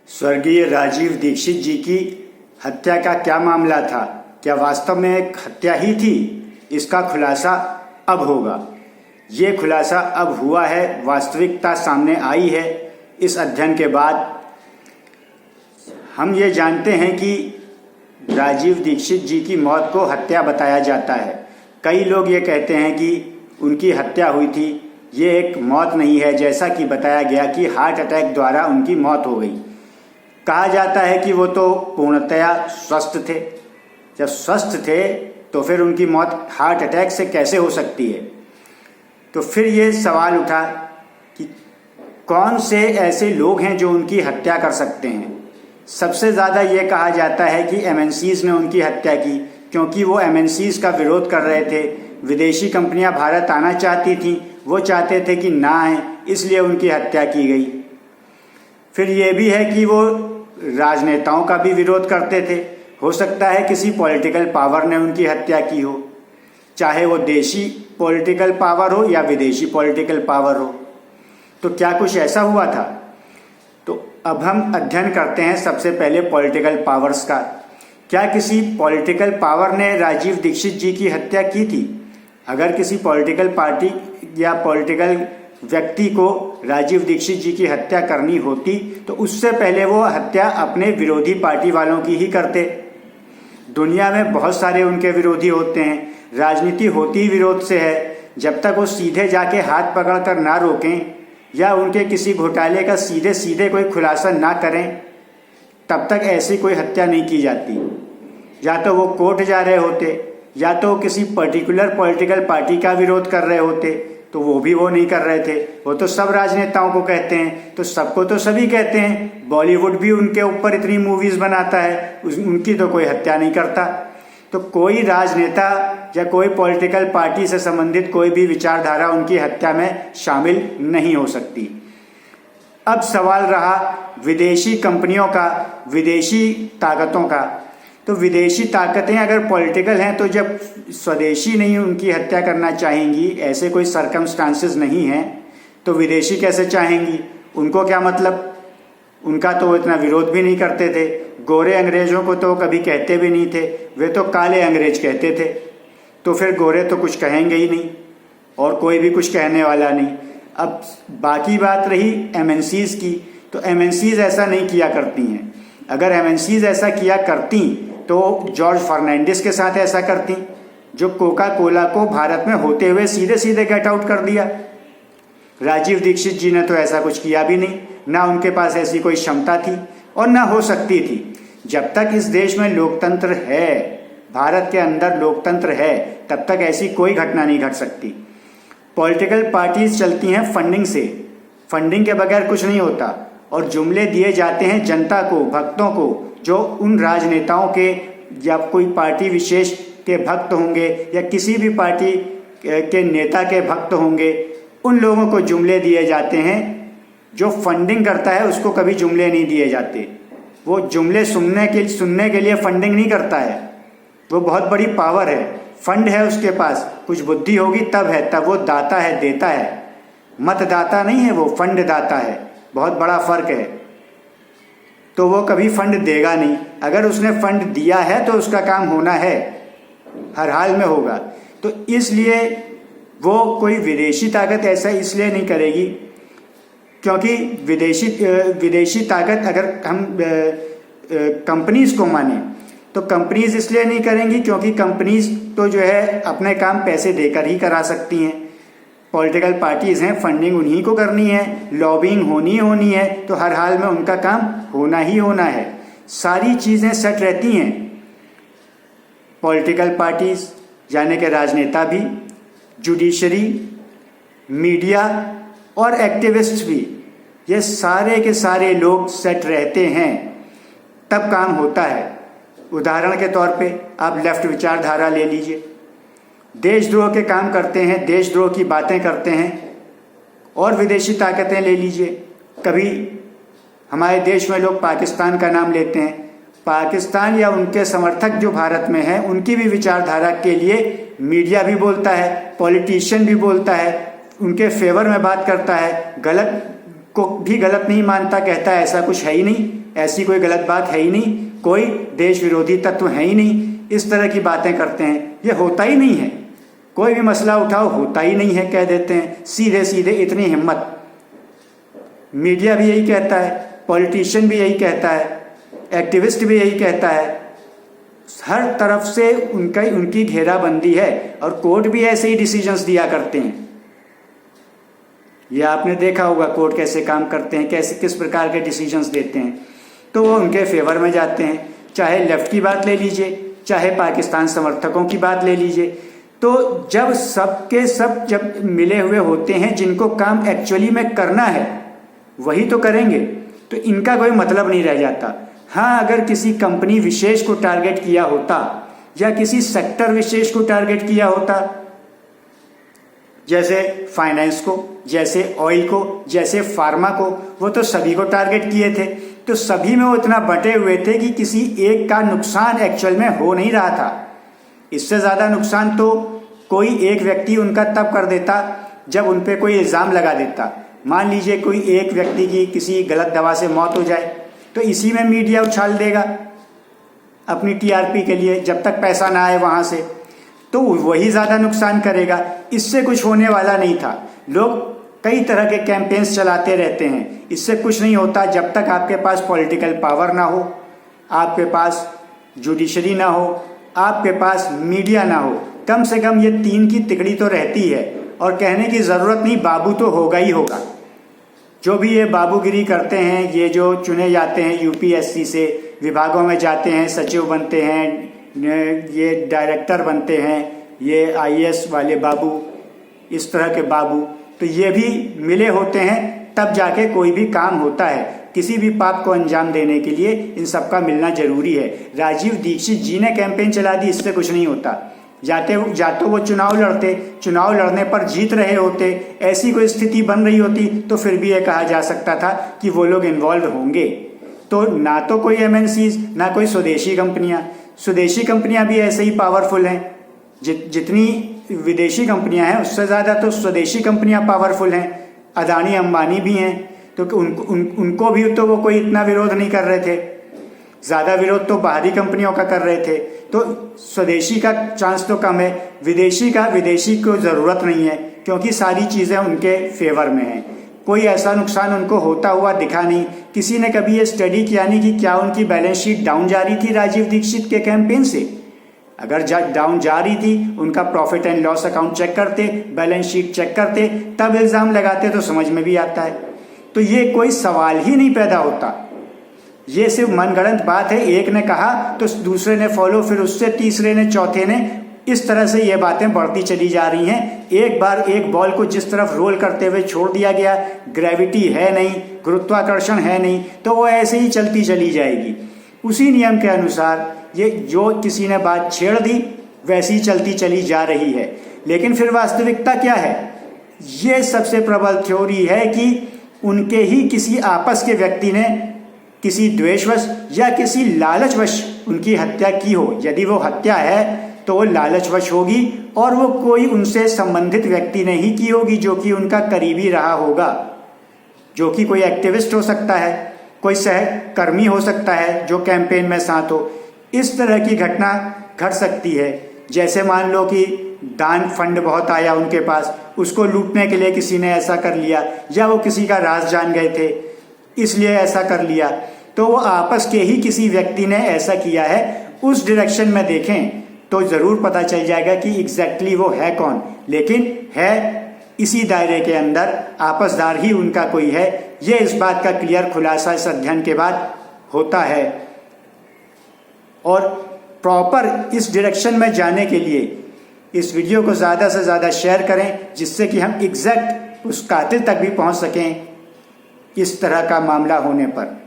स्वर्गीय राजीव दीक्षित जी की हत्या का क्या मामला था? क्या वास्तव में एक हत्या ही थी? इसका खुलासा अब होगा। ये खुलासा अब हुआ है, वास्तविकता सामने आई है। इस अध्ययन के बाद हम ये जानते हैं कि राजीव दीक्षित जी की मौत को हत्या बताया जाता है। कई लोग ये कहते हैं कि उनकी हत्या हुई थी। ये एक मौत नहीं है, जैसा कि बताया गया कि हार्ट अटैक द्वारा उनकी मौत हो गई। कहा जाता है कि वो तो पूर्णतया स्वस्थ थे। जब स्वस्थ थे तो फिर उनकी मौत हार्ट अटैक से कैसे हो सकती है? तो फिर ये सवाल उठा कि कौन से ऐसे लोग हैं जो उनकी हत्या कर सकते हैं। सबसे ज़्यादा ये कहा जाता है कि एमएनसीज़ ने उनकी हत्या की, क्योंकि वो एमएनसीज़ का विरोध कर रहे थे। विदेशी कंपनियां भारत आना चाहती थीं, वो चाहते थे कि ना आए, इसलिए उनकी हत्या की गई। फिर ये भी है कि वो राजनेताओं का भी विरोध करते थे। हो सकता है किसी पॉलिटिकल पावर ने उनकी हत्या की हो, चाहे वो देशी पॉलिटिकल पावर हो या विदेशी पॉलिटिकल पावर हो। तो क्या कुछ ऐसा हुआ था? तो अब हम अध्ययन करते हैं सबसे पहले पॉलिटिकल पावर्स का। क्या किसी पॉलिटिकल पावर ने राजीव दीक्षित जी की हत्या की थी? अगर किसी पॉलिटिकल पार्टी या पॉलिटिकल व्यक्ति को राजीव दीक्षित जी की हत्या करनी होती तो उससे पहले वो हत्या अपने विरोधी पार्टी वालों की ही करते। दुनिया में बहुत सारे उनके विरोधी होते हैं। राजनीति होती ही विरोध से है। जब तक वो सीधे जाके हाथ पकड़कर ना रोकें या उनके किसी घोटाले का सीधे सीधे कोई खुलासा ना करें, तब तक ऐसी कोई हत्या नहीं की जाती। या तो वो कोर्ट जा रहे होते, या तो किसी पर्टिकुलर पॉलिटिकल पार्टी का विरोध कर रहे होते, तो वो भी वो नहीं कर रहे थे। वो तो सब राजनेताओं को कहते हैं, तो सबको तो सभी कहते हैं। बॉलीवुड भी उनके ऊपर इतनी मूवीज बनाता है, उनकी तो कोई हत्या नहीं करता। तो कोई राजनेता या कोई पॉलिटिकल पार्टी से संबंधित कोई भी विचारधारा उनकी हत्या में शामिल नहीं हो सकती। अब सवाल रहा विदेशी कंपनियों का, विदेशी ताकतों का। तो विदेशी ताकतें अगर पॉलिटिकल हैं तो जब स्वदेशी नहीं उनकी हत्या करना चाहेंगी, ऐसे कोई सरकमस्टांसेस नहीं हैं, तो विदेशी कैसे चाहेंगी? उनको क्या मतलब? उनका तो वो इतना विरोध भी नहीं करते थे। गोरे अंग्रेजों को तो कभी कहते भी नहीं थे, वे तो काले अंग्रेज कहते थे। तो फिर गोरे तो कुछ कहेंगे ही नहीं और कोई भी कुछ कहने वाला नहीं। अब बाकी बात रही एमएनसीज़ की, तो एमएनसीज़ ऐसा नहीं किया करती हैं। अगर एमएनसीज़ ऐसा किया करती तो जॉर्ज फर्नांडिस के साथ ऐसा करती, जो कोका कोला को भारत में होते हुए सीधे सीधे गेट आउट कर दिया। राजीव दीक्षित जी ने तो ऐसा कुछ किया भी नहीं, ना उनके पास ऐसी कोई क्षमता थी और ना हो सकती थी। जब तक इस देश में लोकतंत्र है, भारत के अंदर लोकतंत्र है, तब तक ऐसी कोई घटना नहीं घट सकती। पॉलिटिकल पार्टीज चलती हैं फंडिंग से। फंडिंग के बगैर कुछ नहीं होता और जुमले दिए जाते हैं जनता को, भक्तों को, जो उन राजनेताओं के या कोई पार्टी विशेष के भक्त होंगे या किसी भी पार्टी के नेता के भक्त होंगे, उन लोगों को जुमले दिए जाते हैं। जो फंडिंग करता है उसको कभी जुमले नहीं दिए जाते। वो जुमले सुनने के लिए फंडिंग नहीं करता है। वो बहुत बड़ी पावर है, फंड है उसके पास, कुछ बुद्धि होगी तब है, तब वो दाता है, देता है। मतदाता नहीं है, वो फंड दाता है। बहुत बड़ा फर्क है। तो वो कभी फंड देगा नहीं। अगर उसने फंड दिया है तो उसका काम होना है, हर हाल में होगा। तो इसलिए वो कोई विदेशी ताकत ऐसा इसलिए नहीं करेगी क्योंकि विदेशी ताकत, अगर हम कंपनीज को माने तो कंपनीज इसलिए नहीं करेंगी क्योंकि कंपनीज तो जो है अपने काम पैसे देकर ही करा सकती हैं। पॉलिटिकल पार्टीज हैं, फंडिंग उन्हीं को करनी है, लॉबिंग होनी है, तो हर हाल में उनका काम होना ही होना है। सारी चीज़ें सेट रहती हैं। पॉलिटिकल पार्टीज यानी कि राजनेता भी, जुडिशरी, मीडिया और एक्टिविस्ट भी, ये सारे के सारे लोग सेट रहते हैं, तब काम होता है। उदाहरण के तौर पे आप लेफ्ट विचारधारा ले लीजिए। देशद्रोह के काम करते हैं, देशद्रोह की बातें करते हैं। और विदेशी ताकतें ले लीजिए। कभी हमारे देश में लोग पाकिस्तान का नाम लेते हैं। पाकिस्तान या उनके समर्थक जो भारत में हैं, उनकी भी विचारधारा के लिए मीडिया भी बोलता है, पॉलिटिशियन भी बोलता है, उनके फेवर में बात करता है, गलत को भी गलत नहीं मानता, कहता है ऐसा कुछ है ही नहीं, ऐसी कोई गलत बात है ही नहीं, कोई देश विरोधी तत्व है ही नहीं, इस तरह की बातें करते हैं। ये होता ही नहीं है, कोई भी मसला उठाओ होता ही नहीं है कह देते हैं सीधे सीधे। इतनी हिम्मत, मीडिया भी यही कहता है, पॉलिटिशियन भी यही कहता है, एक्टिविस्ट भी यही कहता है, हर तरफ से उनकी घेराबंदी है और कोर्ट भी ऐसे ही डिसीजंस दिया करते हैं। ये आपने देखा होगा कोर्ट कैसे काम करते हैं, कैसे किस प्रकार के डिसीजंस देते हैं, तो वो उनके फेवर में जाते हैं। चाहे लेफ्ट की बात ले लीजिए, चाहे पाकिस्तान समर्थकों की बात ले लीजिए, तो जब सबके सब जब मिले हुए होते हैं, जिनको काम एक्चुअली में करना है वही तो करेंगे, तो इनका कोई मतलब नहीं रह जाता। हाँ, अगर किसी कंपनी विशेष को टारगेट किया होता या किसी सेक्टर विशेष को टारगेट किया होता, जैसे फाइनेंस को, जैसे ऑयल को, जैसे फार्मा को, वो तो सभी को टारगेट किए थे, तो सभी में वो इतना बटे हुए थे कि किसी एक का नुकसान एक्चुअल में हो नहीं रहा था। इससे ज़्यादा नुकसान तो कोई एक व्यक्ति उनका तब कर देता जब उन पे कोई इल्ज़ाम लगा देता। मान लीजिए कोई एक व्यक्ति की किसी गलत दवा से मौत हो जाए, तो इसी में मीडिया उछाल देगा अपनी टीआरपी के लिए, जब तक पैसा ना आए वहाँ से, तो वही ज़्यादा नुकसान करेगा। इससे कुछ होने वाला नहीं था। लोग कई तरह के कैंपेन्स चलाते रहते हैं, इससे कुछ नहीं होता जब तक आपके पास पॉलिटिकल पावर ना हो, आपके पास जुडिशरी ना हो, आपके पास मीडिया ना हो। कम से कम ये तीन की तिकड़ी तो रहती है, और कहने की ज़रूरत नहीं, बाबू तो होगा ही होगा। जो भी ये बाबूगिरी करते हैं, ये जो चुने जाते हैं यूपीएससी से, विभागों में जाते हैं, सचिव बनते हैं, ये डायरेक्टर बनते हैं, ये आईएएस वाले बाबू, इस तरह के बाबू, तो ये भी मिले होते हैं तब जाके कोई भी काम होता है। किसी भी पाप को अंजाम देने के लिए इन सबका मिलना जरूरी है। राजीव दीक्षित जी ने कैंपेन चला दी, इससे कुछ नहीं होता। जाते वो चुनाव लड़ते, चुनाव लड़ने पर जीत रहे होते, ऐसी कोई स्थिति बन रही होती तो फिर भी ये कहा जा सकता था कि वो लोग इन्वॉल्व होंगे। तो ना तो कोई एमएनसीज, ना कोई स्वदेशी कंपनियां भी ऐसे ही पावरफुल हैं। जितनी विदेशी कंपनियां हैं उससे ज़्यादा तो स्वदेशी कंपनियां पावरफुल हैं। अदानी अंबानी भी हैं, तो उनको भी तो वो कोई इतना विरोध नहीं कर रहे थे, ज़्यादा विरोध तो बाहरी कंपनियों का कर रहे थे। तो स्वदेशी का चांस तो कम है, विदेशी को ज़रूरत नहीं है, क्योंकि सारी चीज़ें उनके फेवर में हैं। कोई ऐसा नुकसान उनको होता हुआ दिखा नहीं। किसी ने कभी ये स्टडी किया नहीं कि क्या उनकी बैलेंस शीट डाउन जा रही थी राजीव दीक्षित के कैंपेन से। अगर डाउन जा रही थी, उनका profit and loss account check करते, बैलेंस शीट चेक करते, तब इल्ज़ाम लगाते तो समझ में भी आता है। तो ये कोई सवाल ही नहीं पैदा होता। ये सिर्फ मनगढ़ंत बात है, एक ने कहा तो दूसरे ने फॉलो, फिर उससे तीसरे ने, चौथे ने, इस तरह से ये बातें बढ़ती चली जा रही हैं। एक बार एक बॉल को जिस तरफ रोल करते हुए छोड़ दिया गया, ग्रेविटी है नहीं, गुरुत्वाकर्षण है नहीं, तो वो ऐसे ही चलती चली जाएगी। उसी नियम के अनुसार ये जो किसी ने बात छेड़ दी वैसी ही चलती चली जा रही है। लेकिन फिर वास्तविकता क्या है? ये सबसे प्रबल थ्योरी है कि उनके ही किसी आपस के व्यक्ति ने किसी द्वेषवश या किसी लालचवश उनकी हत्या की हो। यदि वो हत्या है तो वो लालचवश होगी, और वो कोई उनसे संबंधित व्यक्ति ने ही की होगी जो कि उनका करीबी रहा होगा, जो कि कोई एक्टिविस्ट हो सकता है, कोई सहकर्मी हो सकता है जो कैंपेन में साथ हो। इस तरह की घटना घट सकती है। जैसे मान लो कि दान फंड बहुत आया उनके पास, उसको लूटने के लिए किसी ने ऐसा कर लिया, या वो किसी का राज जान गए थे इसलिए ऐसा कर लिया, तो वो आपस के ही किसी व्यक्ति ने ऐसा किया है। उस डायरेक्शन में देखें तो ज़रूर पता चल जाएगा कि एग्जैक्टली वो है कौन, लेकिन है इसी दायरे के अंदर, आपसदार ही उनका कोई है। ये इस बात का क्लियर खुलासा इस अध्ययन के बाद होता है। और प्रॉपर इस डायरेक्शन में जाने के लिए इस वीडियो को ज़्यादा से ज़्यादा शेयर करें, जिससे कि हम एग्जैक्ट उस कातिल तक भी पहुंच सकें इस तरह का मामला होने पर।